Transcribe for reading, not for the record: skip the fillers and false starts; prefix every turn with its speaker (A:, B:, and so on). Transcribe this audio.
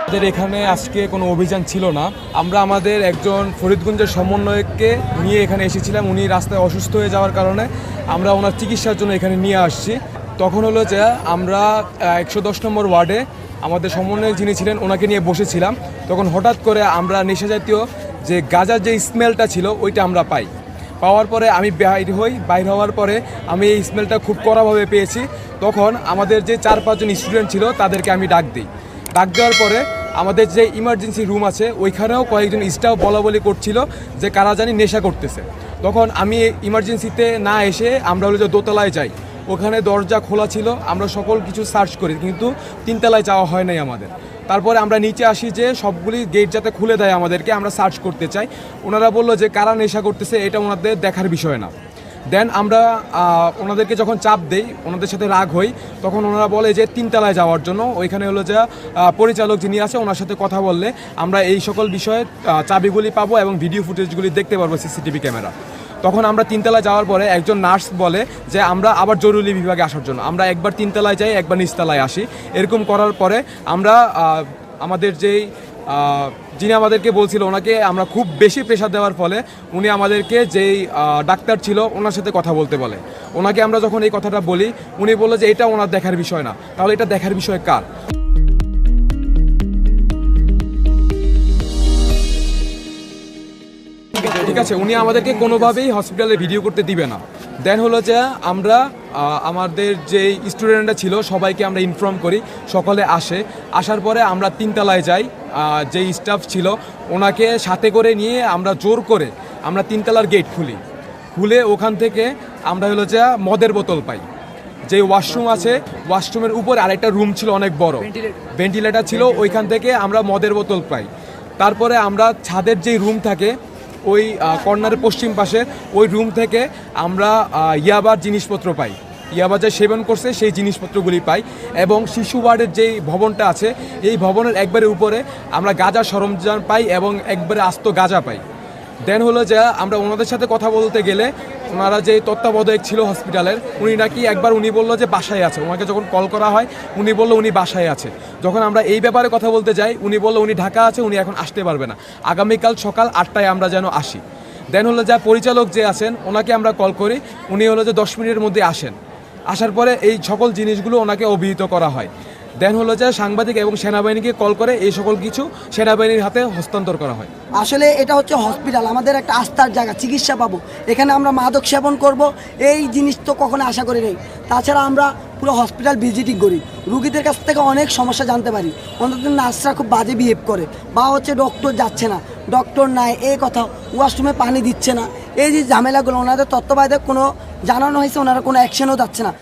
A: আমাদের এখানে আজকে কোনো অভিযান ছিল না। আমরা আমাদের একজন ফরিদগঞ্জের সমন্বয়ককে নিয়ে এখানে এসেছিলাম। উনি রাস্তায় অসুস্থ হয়ে যাওয়ার কারণে আমরা ওনার চিকিৎসার জন্য এখানে নিয়ে আসছি। তখন হলো যে আমরা 110 নম্বর ওয়ার্ডে আমাদের সমন্বয়ক যিনি ছিলেন ওনাকে নিয়ে বসেছিলাম। তখন হঠাৎ করে আমরা নেশা জাতীয় যে গাঁজার যে স্মেলটা ছিল ওইটা আমরা পাওয়ার পরে আমি বাইর হওয়ার পরে আমি এই স্মেলটা খুব কড়াভাবে পেয়েছি। তখন আমাদের যে 4-5 জন স্টুডেন্ট ছিল তাদেরকে আমি ডাক দেওয়ার পরে আমাদের যে ইমার্জেন্সি রুম আছে ওইখানেও কয়েকজন স্টাফ বলাবলি করছিল যে কারা জানি নেশা করতেছে। তখন আমি ইমার্জেন্সিতে না এসে আমরা হলো যে দোতলায় যাই। ওখানে দরজা খোলা ছিল, আমরা সকল কিছু সার্চ করি, কিন্তু 3 তলায় যাওয়া হয় নাই আমাদের। তারপরে আমরা নিচে আসি যে সবগুলি গেট যাতে খুলে দেয় আমাদেরকে, আমরা সার্চ করতে চাই। ওনারা বললো যে কারা নেশা করতেছে এটা ওনাদের দেখার বিষয় না। দেন আমরা ওনাদেরকে যখন চাপ দেই, ওনাদের সাথে রাগ হই, তখন ওনারা বলে যে 3 তলায় যাওয়ার জন্য। ওইখানে হলো যে পরিচালক যিনি আছে ওনার সাথে কথা বললে আমরা এই সকল বিষয়ে চাবিগুলি পাবো এবং ভিডিও ফুটেজগুলি দেখতে পারবো সিসিটিভি ক্যামেরা। তখন আমরা 3 তলায় যাওয়ার পরে একজন নার্স বলে যে আমরা আবার জরুরি বিভাগে আসার জন্য। আমরা একবার 3 তলায় যাই, একবার নিচতলায় আসি। এরকম করার পরে আমরা আমাদের যেই যিনি আমাদেরকে বলছিল ওনাকে আমরা খুব বেশি প্রেশার দেওয়ার ফলে উনি আমাদেরকে যেই ডাক্তার ছিল ওনার সাথে কথা বলতে বলে। ওনাকে আমরা যখন এই কথাটা বলি উনি বললো যে এটা ওনার দেখার বিষয় না। তাহলে এটা দেখার বিষয় কার? ঠিক আছে, উনি আমাদেরকে কোনোভাবেই হসপিটালে ভিডিও করতে দিবে না। দেন হলো যে আমরা আমাদের যে স্টুডেন্টরা ছিল সবাইকে আমরা ইনফর্ম করি, সকলে আসার পরে আমরা 3 তলায় যাই। যেই স্টাফ ছিল ওনাকে সাথে করে নিয়ে আমরা জোর করে আমরা 3 তলার গেট খুলে ওখান থেকে আমরা হলো যে মদের বোতল পাই। যে ওয়াশরুম আছে ওয়াশরুমের উপরে আরেকটা রুম ছিল অনেক বড়, ভেন্টিলেটর ছিল, ওইখান থেকে আমরা মদের বোতল পাই। তারপরে আমরা ছাদের যেই রুম থাকে ওই কর্নারের পশ্চিম পাশে ওই রুম থেকে আমরা ইয়াবার জিনিসপত্র পাই। ইয়াবা যা সেবন করছে সেই জিনিসপত্রগুলি পাই। এবং শিশু ওয়ার্ডের যেই ভবনটা আছে এই ভবনের একবারে উপরে আমরা গাঁজা সরঞ্জাম পাই এবং একবারে আস্ত গাঁজা পাই। দেন হলো যে আমরা ওনাদের সাথে কথা বলতে গেলে ওনারা যে তত্ত্বাবধায়ক ছিল হসপিটালের উনি নাকি একবার উনি বললো যে বাসায় আছে। ওনাকে যখন কল করা হয় উনি বললো উনি বাসায় আছে। যখন আমরা এই ব্যাপারে কথা বলতে যাই উনি বললো উনি ঢাকা আছে, উনি এখন আসতে পারবে না, আগামীকাল সকাল 8টায় আমরা যেন আসি। দেন হলো যা পরিচালক যে আছেন ওনাকে আমরা কল করি, উনি হলো যে 10 মিনিটের মধ্যে আসার পরে এই সকল জিনিসগুলো ওনাকে অভিহিত করা হয়। দেন হলো যে সাংবাদিক এবং সেনাবাহিনীকে কল করে এই সকল কিছু সেনাবাহিনীর হাতে হস্তান্তর করা হয়।
B: আসলে এটা হচ্ছে হসপিটাল, আমাদের একটা আস্থার জায়গা, চিকিৎসা পাবো, এখানে আমরা মাদক সেবন করব এই জিনিস তো কখনো আশা করি নেই। তাছাড়া আমরা পুরো হসপিটাল ভিজিটিং করি, রুগীদের কাছ থেকে অনেক সমস্যা জানতে পারি। অন্তত নার্সরা খুব বাজে বিহেভ করে, বা হচ্ছে ডক্টর যাচ্ছে না, ডক্টর নাই এই কথা, ওয়াশরুমে পানি দিচ্ছে না, এই যে ঝামেলাগুলো ওনাদের তত্ত্বাবধায়ক কোনো জানানো হয়েছে, ওনারা কোনো অ্যাকশনও যাচ্ছে না।